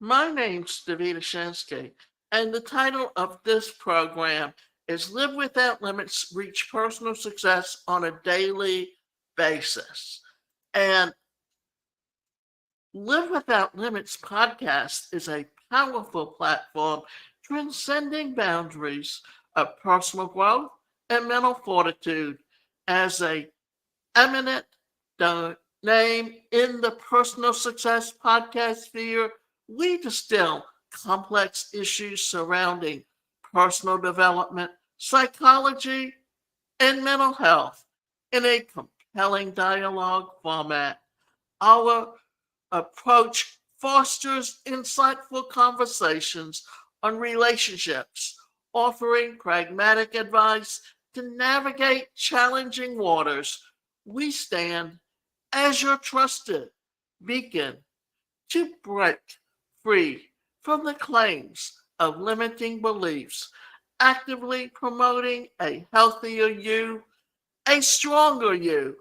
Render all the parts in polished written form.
My name's Davida Shansky, and the title of this program is Live Without Limits, Reach Personal Success on a Daily Basis. And Live Without Limits podcast is a powerful platform transcending boundaries of personal growth and mental fortitude as a eminent name in the personal success podcast sphere. We distill complex issues surrounding personal development, psychology, and mental health in a compelling dialogue format. Our approach fosters insightful conversations on relationships, offering pragmatic advice to navigate challenging waters. We stand as your trusted beacon to break free from the claims of limiting beliefs, actively promoting a healthier you, a stronger you.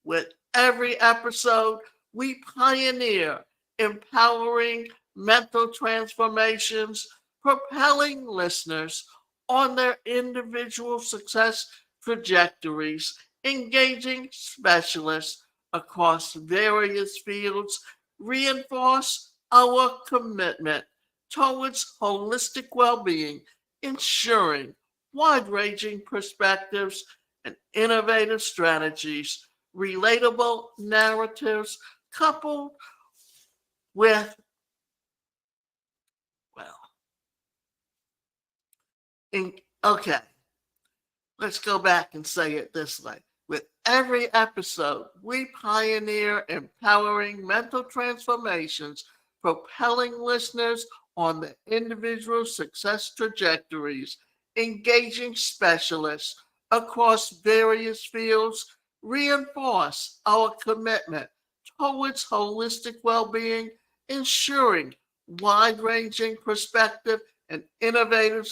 With every episode, we pioneer empowering mental transformations, propelling listeners on their individual success trajectories, engaging specialists across various fields, reinforce our commitment towards holistic well being, ensuring wide ranging perspectives and innovative strategies, relatable narratives coupled with, well, in, okay, let's go back and say it this way. With every episode, we pioneer empowering mental transformations, propelling listeners on the individual success trajectories, engaging specialists across various fields, reinforce our commitment towards holistic well-being, ensuring wide-ranging perspective and innovative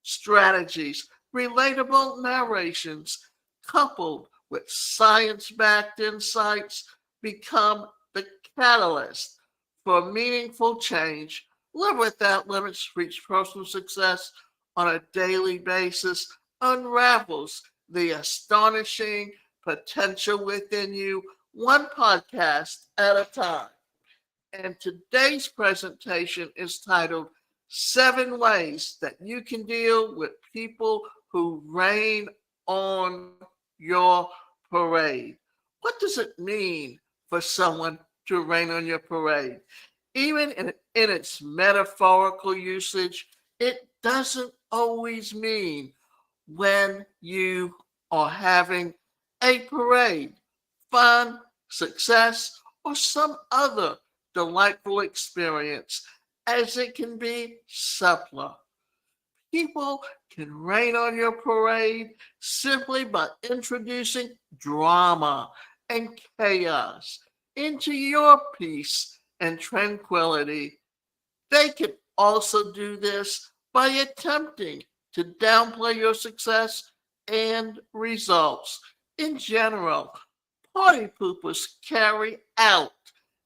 strategies, relatable narrations, coupled with science backed insights, become the catalyst for meaningful change. Live Without Limits, reach personal success on a daily basis, unravels the astonishing potential within you, one podcast at a time. And today's presentation is titled 7 Ways That You Can Deal with People Who Rain on Your Parade. What does it mean for someone to rain on your parade? Even in its metaphorical usage, it doesn't always mean when you are having a parade, fun, success, or some other delightful experience, as it can be subtler. People can rain on your parade simply by introducing drama and chaos into your peace and tranquility. They can also do this by attempting to downplay your success and results. In general, party poopers carry out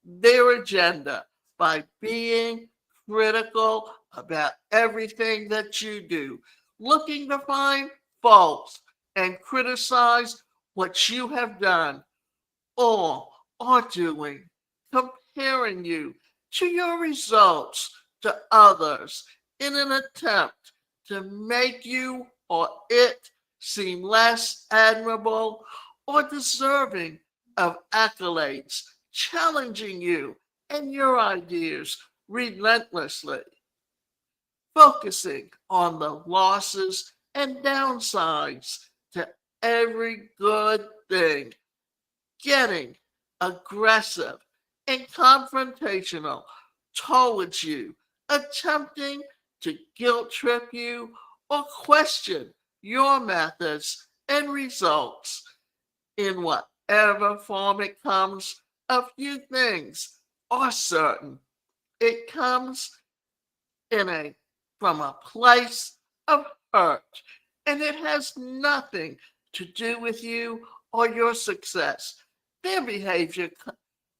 their agenda by being critical about everything that you do, looking to find faults and criticize what you have done or are doing, comparing you to your results to others in an attempt to make you or it seem less admirable or deserving of accolades, challenging you and your ideas relentlessly, focusing on the losses and downsides to every good thing, getting aggressive and confrontational towards you, attempting to guilt trip you or question your methods and results in whatever form it comes. A few things are certain. It comes in a from a place of hurt, and it has nothing to do with you or your success. Their behavior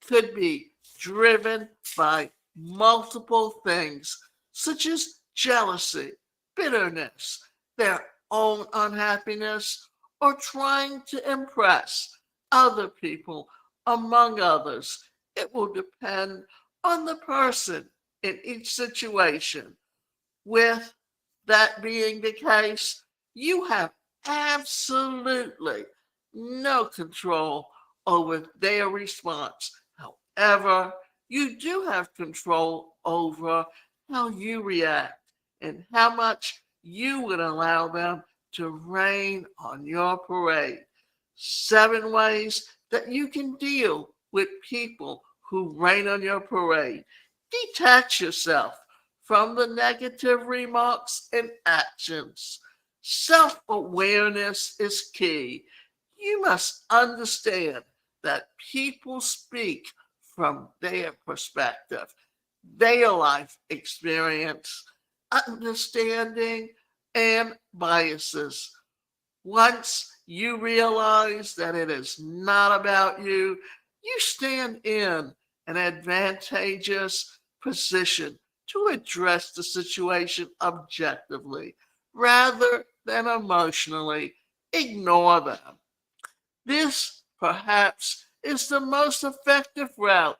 could be driven by multiple things such as jealousy, bitterness, their own unhappiness, or trying to impress other people, among others. It will depend on the person in each situation. With that being the case, you have absolutely no control over their response. However, you do have control over how you react and how much you would allow them to rain on your parade. 7 ways that you can deal with people who rain on your parade. Detach yourself from the negative remarks and actions. Self awareness is key. You must understand that people speak from their perspective, their life experience, understanding, and biases. Once you realize that it is not about you, you stand in an advantageous position to address the situation objectively rather than emotionally. Ignore them. This, perhaps, is the most effective route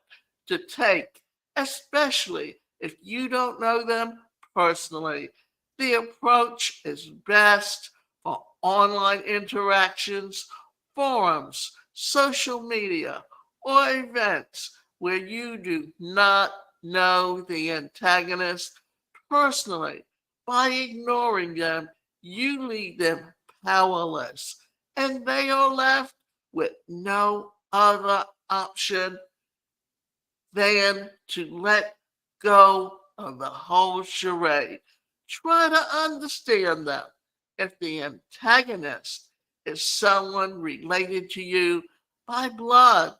to take, especially if you don't know them personally. The approach is best for online interactions, forums, social media, or events where you do not know the antagonist personally. By ignoring them, you leave them powerless, and they are left with no other option than to let go of the whole charade. Try to understand them. If the antagonist is someone related to you by blood,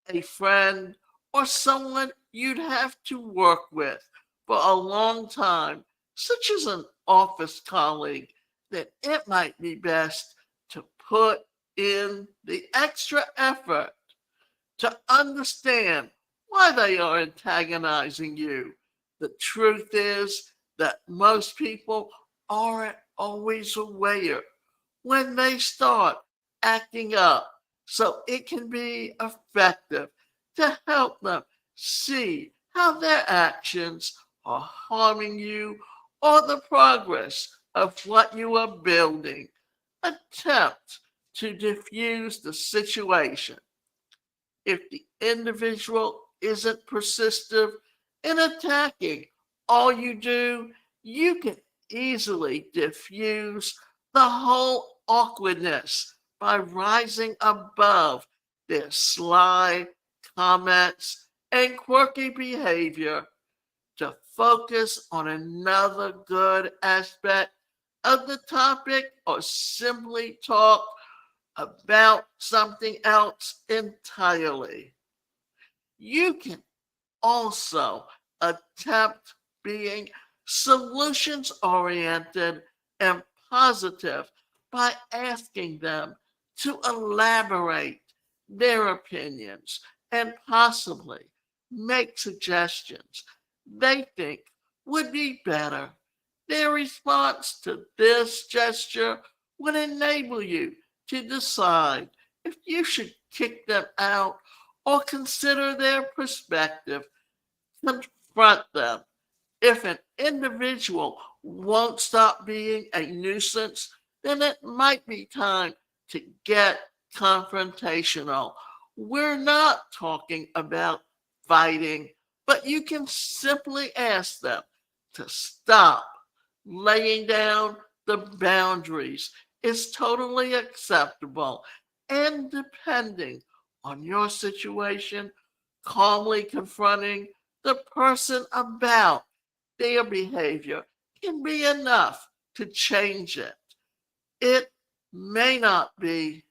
a friend, or someone you'd have to work with for a long time, such as an office colleague, then it might be best to put in the extra effort to understand why they are antagonizing you. The truth is that most people aren't always aware when they start acting up, so it can be effective to help them see how their actions are harming you or the progress of what you are building. Attempt to diffuse the situation. If the individual isn't persistent in attacking all you do, you can easily diffuse the whole awkwardness by rising above their sly comments and quirky behavior to focus on another good aspect of the topic or simply talk about something else entirely. You can also attempt being solutions oriented and positive by asking them to elaborate their opinions and possibly make suggestions they think would be better. Their response to this gesture would enable you to decide if you should kick them out or consider their perspective. Confront them. If an individual won't stop being a nuisance, then it might be time to get confrontational. We're not talking about fighting, but you can simply ask them to stop. Laying down the boundaries is totally acceptable, and depending on your situation, calmly confronting the person about their behavior can be enough to change it. It may not be,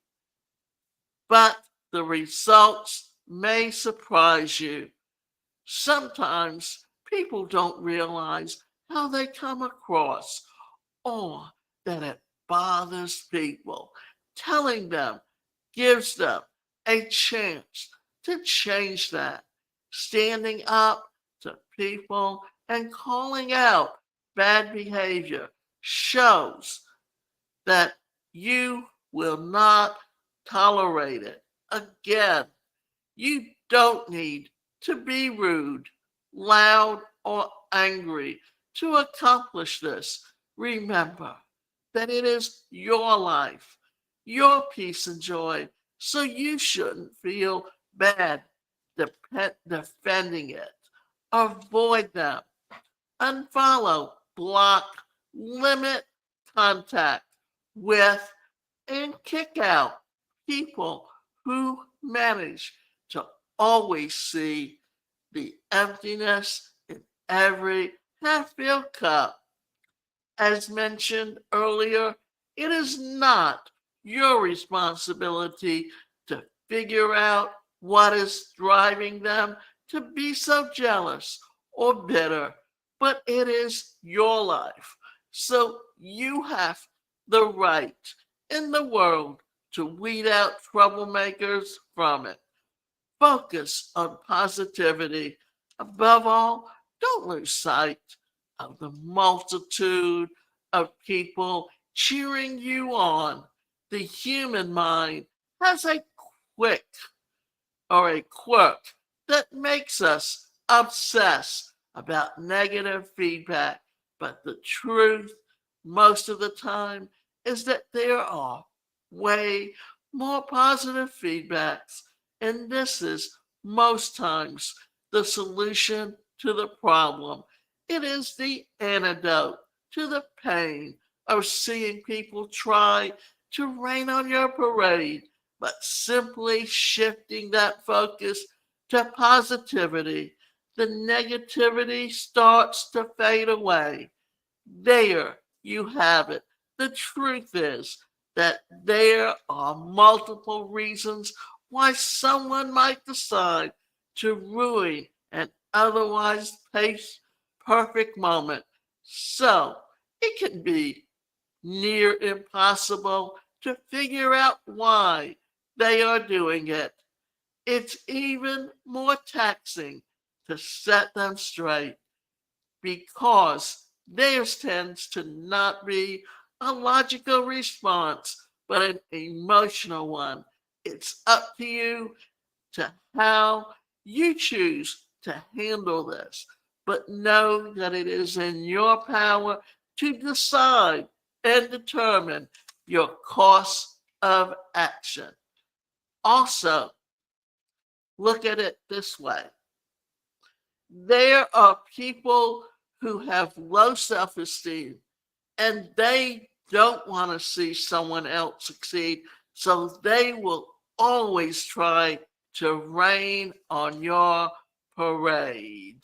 but the results may surprise you. Sometimes people don't realize how they come across or that it bothers people. Telling them gives them a chance to change that. Standing up to people and calling out bad behavior shows that you will not tolerate it. Again, you don't need to be rude, loud, or angry to accomplish this. Remember that it is your life, your peace and joy, so you shouldn't feel bad defending it. Avoid them. Unfollow, block, limit contact with, and kick out people who manage to always see the emptiness in every half-filled cup. As mentioned earlier, it is not your responsibility to figure out what is driving them to be so jealous or bitter, but it is your life. So you have the right in the world to weed out troublemakers from it. Focus on positivity. Above all, don't lose sight of the multitude of people cheering you on. The human mind has a quick or a quirk that makes us obsess about negative feedback. But the truth, most of the time, is that there are way more positive feedbacks. And this is most times the solution to the problem. It is the antidote to the pain of seeing people try to rain on your parade, but simply shifting that focus to positivity, the negativity starts to fade away. There you have it. The truth is that there are multiple reasons why someone might decide to ruin an otherwise perfect moment. So it can be near impossible to figure out why they are doing it. It's even more taxing to set them straight because theirs tends to not be a logical response, but an emotional one. It's up to you to how you choose to handle this. But know that it is in your power to decide and determine your course of action. Also, look at it this way. There are people who have low self esteem and they don't want to see someone else succeed. So they will always try to rain on your parade.